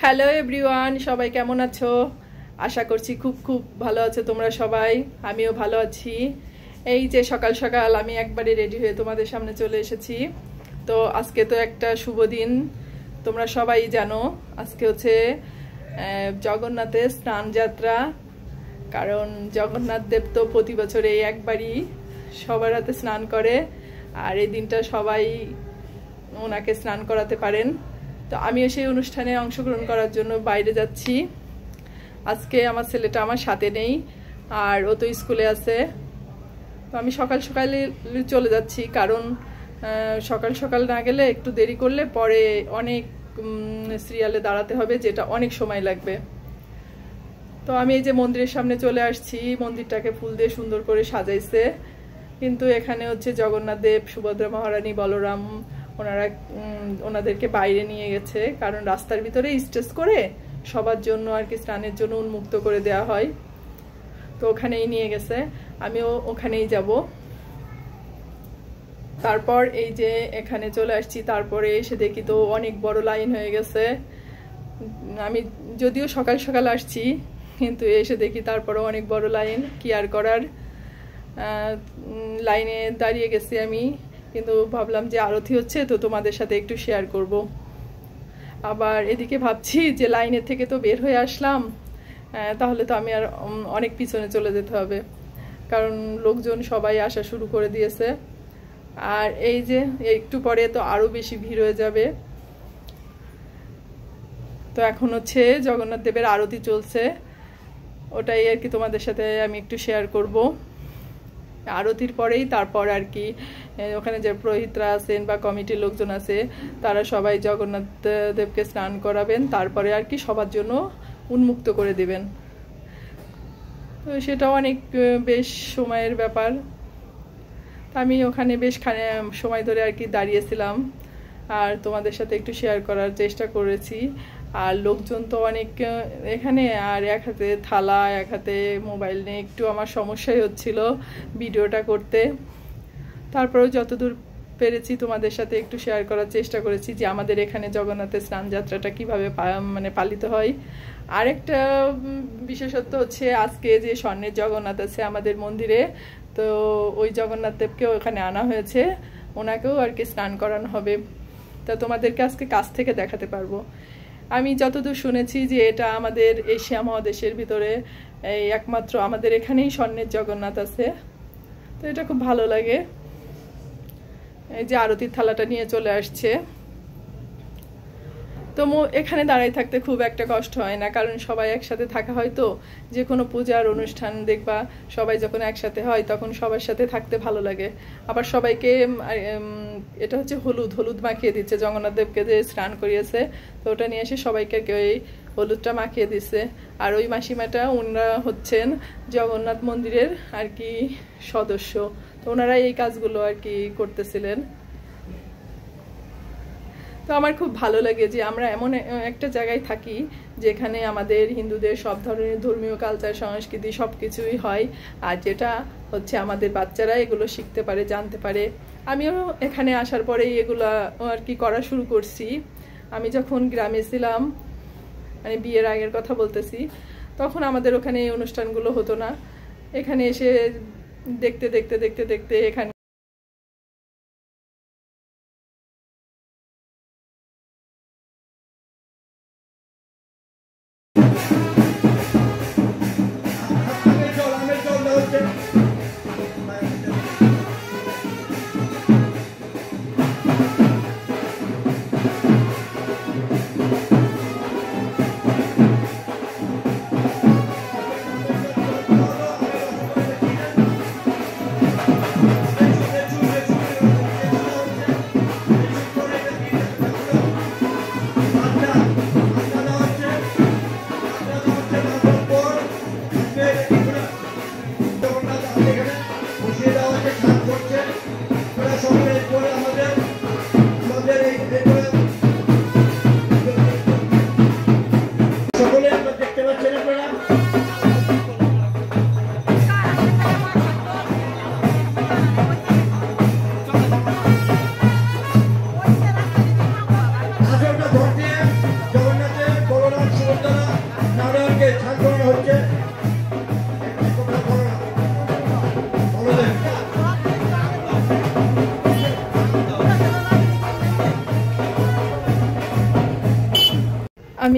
Hello everyone, সবাই কেমন আছো? আশা করছি খুব খুব ভালো আছো তোমরা সবাই। আমিও ভালো আছি। এই যে সকাল সকাল আমি একবারে রেডি হয়ে তোমাদের সামনে চলে এসেছি। তো আজকে তো একটা শুভ দিন, তোমরা সবাই জানো। আজকে হচ্ছে জগন্নাথের স্নান যাত্রা। কারণ জগন্নাথ দেব তো প্রতি বছর এই একবারই সবার হাতে স্নান করে, আর এই দিনটা সবাই ওনাকে স্নান করাতে পারেন। তো আমিও সেই অনুষ্ঠানে অংশগ্রহণ করার জন্য বাইরে যাচ্ছি। আজকে আমার ছেলেটা আমার সাথে নেই, আর ও তো স্কুলে আছে। তো আমি সকাল সকালে চলে যাচ্ছি, কারণ সকাল সকাল না গেলে একটু দেরি করলে পরে অনেক সিরিয়ালে দাঁড়াতে হবে, যেটা অনেক সময় লাগবে। তো আমি এই যে মন্দিরের সামনে চলে আসছি। মন্দিরটাকে ফুল দিয়ে সুন্দর করে সাজাইছে, কিন্তু এখানে হচ্ছে জগন্নাথ দেব, সুভদ্রা মহারানী, বলরাম ওনাদেরকে বাইরে নিয়ে গেছে। কারণ রাস্তার ভিতরে স্টেজ করে সবার জন্য আর কি স্নানের জন্য উন্মুক্ত করে দেওয়া হয়। তো ওখানেই নিয়ে গেছে, আমিও ওখানেই যাব। তারপর এই যে এখানে চলে আসছি, তারপরে এসে দেখি তো অনেক বড় লাইন হয়ে গেছে। আমি যদিও সকাল সকাল আসছি, কিন্তু এসে দেখি তারপরে অনেক বড় লাইন। কি আর করার, লাইনে দাঁড়িয়ে গেছি আমি। কিন্তু ভাবলাম যে আরতি হচ্ছে, তো তোমাদের সাথে একটু শেয়ার করব। আবার এদিকে ভাবছি যে লাইনের থেকে তো বের হয়ে আসলাম, তাহলে তো আমি আর অনেক পিছনে চলে যেতে হবে, কারণ লোকজন সবাই আসা শুরু করে দিয়েছে। আর এই যে একটু পরে তো আরো বেশি ভিড় হয়ে যাবে। তো এখন হচ্ছে জগন্নাথ দেবের আরতি চলছে, ওটাই আর কি তোমাদের সাথে আমি একটু শেয়ার করব। আরতির পরেই তারপর আর কি ওখানে যে পুরোহিতরা আছেন বা কমিটির লোকজন আছে, তারা সবাই জগন্নাথ দেবকে স্নান করাবেন, তারপরে আর কি সবার জন্য উন্মুক্ত করে দিবেন। তো সেটা অনেক বেশ সময়ের ব্যাপার। আমি ওখানে বেশ সময় ধরে আর কি দাঁড়িয়েছিলাম, আর তোমাদের সাথে একটু শেয়ার করার চেষ্টা করেছি। আর লোকজন তো অনেক এখানে, আর এক হাতে থালা এক হাতে মোবাইল নিয়ে একটু আমার সমস্যাই হচ্ছিল ভিডিওটা করতে। তারপরেও যতদূর পেরেছি তোমাদের সাথে একটু শেয়ার করার চেষ্টা করেছি যে আমাদের এখানে জগন্নাথের স্নান যাত্রাটা কীভাবে পালিত হয়। আরেকটা বিশেষত্ব হচ্ছে আজকে যে স্বর্ণের জগন্নাথ আছে আমাদের মন্দিরে, তো ওই জগন্নাথ দেবকেও এখানে আনা হয়েছে, ওনাকেও আর কি স্নান করানো হবে। তা তোমাদেরকে আজকে কাছ থেকে দেখাতে পারবো। আমি যতদূর শুনেছি যে এটা আমাদের এশিয়া মহাদেশের ভিতরে এই একমাত্র আমাদের এখানেই স্বর্ণের জগন্নাথ আছে। তো এটা খুব ভালো লাগে। এই যে আরতির থালাটা নিয়ে চলে আসছে। তো এখানে দাঁড়াই থাকতে খুব একটা কষ্ট হয় না, কারণ সবাই একসাথে থাকা হয়। তো যে কোনো পূজার অনুষ্ঠান দেখবা সবাই যখন একসাথে হয় তখন সবার সাথে থাকতে ভালো লাগে। আবার সবাইকে এটা হচ্ছে হলুদ হলুদ মাখিয়ে দিচ্ছে, জগন্নাথ দেবকে যে স্নান করিয়েছে, তো ওটা নিয়ে এসে সবাইকে ওই হলুদটা মাখিয়ে দিচ্ছে। আর ওই মাসিমাটা ওনারা হচ্ছেন জগন্নাথ মন্দিরের আর কি সদস্য, তো ওনারা এই কাজগুলো আর কি করতেছিলেন। তো আমার খুব ভালো লাগে যে আমরা এমন একটা জায়গায় থাকি যেখানে আমাদের হিন্দুদের সব ধরনের ধর্মীয় কালচার সংস্কৃতি সব কিছুই হয়, আর যেটা হচ্ছে আমাদের বাচ্চারা এগুলো শিখতে পারে, জানতে পারে। আমিও এখানে আসার পরেই এগুলো আর কি করা শুরু করছি। আমি যখন গ্রামে ছিলাম, মানে বিয়ের আগের কথা বলতেছি, তখন আমাদের ওখানে এই অনুষ্ঠানগুলো হতো না। এখানে এসে দেখতে দেখতে দেখতে দেখতে এখানে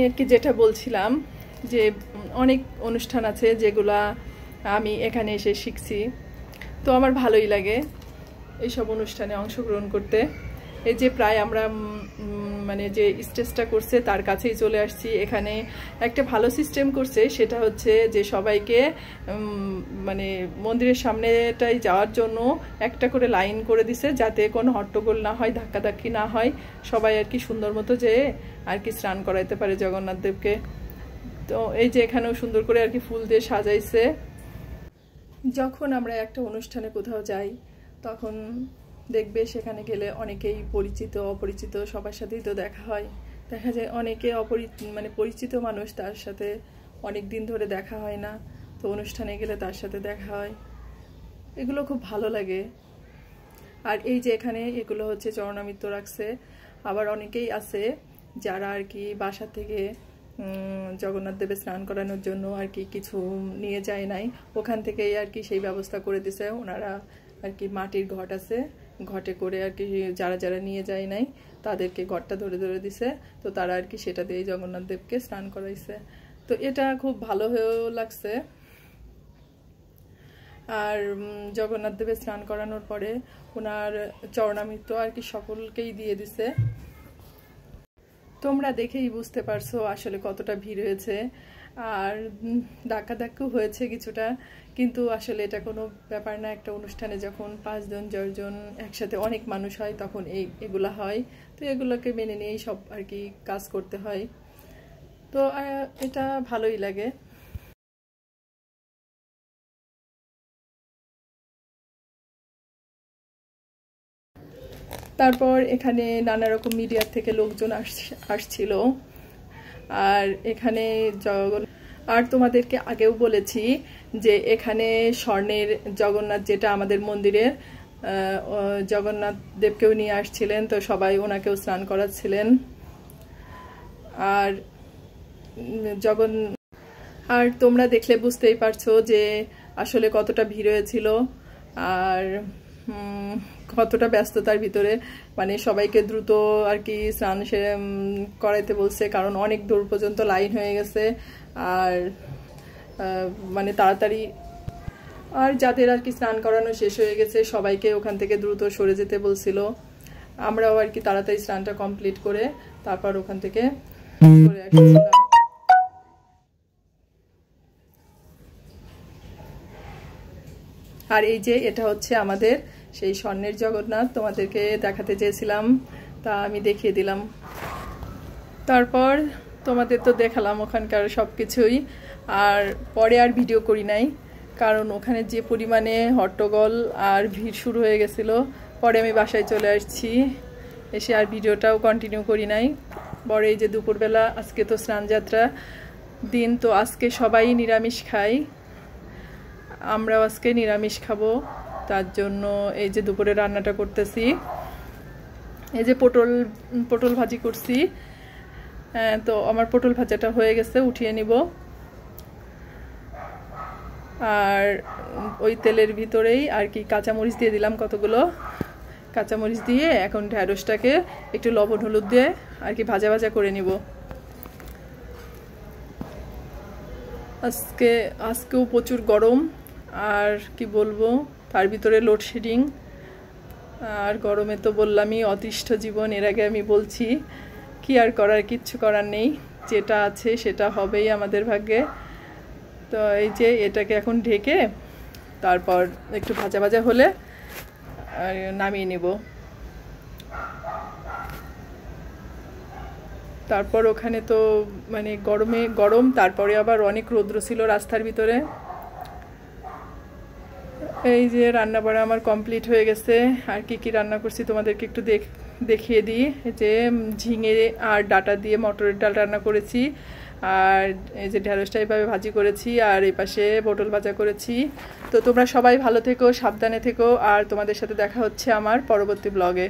আর কি যেটা বলছিলাম যে অনেক অনুষ্ঠান আছে যেগুলা আমি এখানে এসে শিখছি, তো আমার ভালোই লাগে এইসব অনুষ্ঠানে অংশগ্রহণ করতে। এই যে প্রায় আমরা মানে যে স্টেজটা করছে তার কাছেই চলে আসছি। এখানে একটা ভালো সিস্টেম করছে, সেটা হচ্ছে যে সবাইকে মানে মন্দিরের সামনেটাই যাওয়ার জন্য একটা করে লাইন করে দিছে, যাতে কোনো হট্টগোল না হয়, ধাক্কাধাক্কি না হয়, সবাই আর কি সুন্দর মতো যেয়ে আর কি স্নান করাইতে পারে জগন্নাথ দেবকে। তো এই যে এখানেও সুন্দর করে আর কি ফুল দিয়ে সাজাইছে। যখন আমরা একটা অনুষ্ঠানে কোথাও যাই তখন দেখবে সেখানে গেলে অনেকেই পরিচিত অপরিচিত সবার সাথেই তো দেখা হয়। দেখা যায় অনেকে মানে পরিচিত মানুষ, তার সাথে অনেক দিন ধরে দেখা হয় না, তো অনুষ্ঠানে গেলে তার সাথে দেখা হয়, এগুলো খুব ভালো লাগে। আর এই যে এখানে এগুলো হচ্ছে চরণামৃত রাখছে। আবার অনেকেই আছে যারা আর কি বাসা থেকে জগন্নাথ দেবের স্নান করানোর জন্য আর কি কিছু নিয়ে যায় নাই, ওখান থেকেই আর কি সেই ব্যবস্থা করে দিছে ওনারা। আর কি মাটির ঘট আছে, ঘটে করে আর কি যারা যারা নিয়ে যায় নাই তাদেরকে ঘটটা ধরে ধরে দিছে, তো তারা আর কি সেটা দিয়েই জগন্নাথ দেবকে স্নান করাইছে। তো এটা খুব ভালো হয়েও লাগছে। আর জগন্নাথ দেবের স্নান করানোর পরে ওনার চরণামৃত আর কি সকলকেই দিয়ে দিছে। তোমরা দেখেই বুঝতে পারছো আসলে কতটা ভিড় হয়েছে, আর ধাক্কাধাক্কি হয়েছে কিছুটা, কিন্তু আসলে এটা কোনো ব্যাপার না। একটা অনুষ্ঠানে যখন 5 জন 10 জন একসাথে অনেক মানুষ হয় তখন এগুলা হয়, তো এগুলোকে মেনে নিয়েই সব আর কি কাজ করতে হয়। তো এটা ভালোই লাগে। তারপর এখানে নানা রকম মিডিয়ার থেকে লোকজন আসছিল। আর এখানে আর তোমাদেরকে আগেও বলেছি যে এখানে স্বর্ণের জগন্নাথ, যেটা আমাদের মন্দিরের জগন্নাথ দেবকেও নিয়ে আসছিলেন, তো সবাই ওনাকেও স্নান করাচ্ছিলেন। আর আর তোমরা দেখলে বুঝতেই পারছো যে আসলে কতটা ভিড় হয়েছিল আর কতটা ব্যস্ততার ভিতরে, মানে সবাইকে দ্রুত আর কি স্নান করাইতে বলছে, কারণ অনেক দূর পর্যন্ত লাইন হয়ে গেছে। আর মানে তাড়াতাড়ি, আর যাদের আর কি স্নান করানো শেষ হয়ে গেছে সবাইকে ওখান থেকে দ্রুত সরে যেতে বলছিল। আমরাও আর কি তাড়াতাড়ি স্নানটা কমপ্লিট করে তারপর ওখান থেকে সরে আসছিলাম। আর এই যে এটা হচ্ছে আমাদের সেই স্বর্ণের জগন্নাথ, তোমাদেরকে দেখাতে চেয়েছিলাম, তা আমি দেখিয়ে দিলাম। তারপর তোমাদের তো দেখালাম ওখানকার সব কিছুই, আর পরে আর ভিডিও করি নাই, কারণ ওখানে যে পরিমাণে হট্টগোল আর ভিড় শুরু হয়ে গেছিল। পরে আমি বাসায় চলে আসছি, এসে আর ভিডিওটাও কন্টিনিউ করি নাই। পরে এই যে দুপুরবেলা, আজকে তো স্নানযাত্রা দিন, তো আজকে সবাই নিরামিষ খাই, আমরাও আজকে নিরামিষ খাবো। তার জন্য এই যে দুপুরে রান্নাটা করতেছি। এই যে পটল ভাজি করছি, তো আমার পটল ভাজাটা হয়ে গেছে, উঠিয়ে নিব। আর ওই তেলের ভিতরেই আর কি কাঁচামরিচ দিয়ে দিলাম, কতগুলো কাঁচামরিচ দিয়ে এখন ঢেঁড়সটাকে একটু লবণ হলুদ দিয়ে আর কি ভাজা ভাজা করে নিব। আজকেও প্রচুর গরম, আর কি বলবো, তার ভিতরে লোডশেডিং, আর গরমে তো বললামই অতিষ্ঠ জীবন। এর আগে আমি বলছি, কি আর করার, কিচ্ছু করার নেই, যেটা আছে সেটা হবেই আমাদের ভাগ্যে। তো এই যে এটাকে এখন ঢেকে তারপর একটু ভাজা ভাজা হলে নামিয়ে নিব। তারপর ওখানে তো মানে গরম, তারপরে আবার অনেক রৌদ্র ছিল রাস্তার ভিতরে। এই যে রান্না বাড়া আমার কমপ্লিট হয়ে গেছে। আর কি কি রান্না করছি তোমাদেরকে একটু দেখিয়ে দিই। যে ঝিঙে আর ডাটা দিয়ে মটরের ডাল রান্না করেছি, আর এই যে ঢেঁড়সটা এইভাবে ভাজি করেছি, আর এই পাশে পটল ভাজা করেছি। তো তোমরা সবাই ভালো থেকো, সাবধানে থেকো, আর তোমাদের সাথে দেখা হচ্ছে আমার পরবর্তী ব্লগে।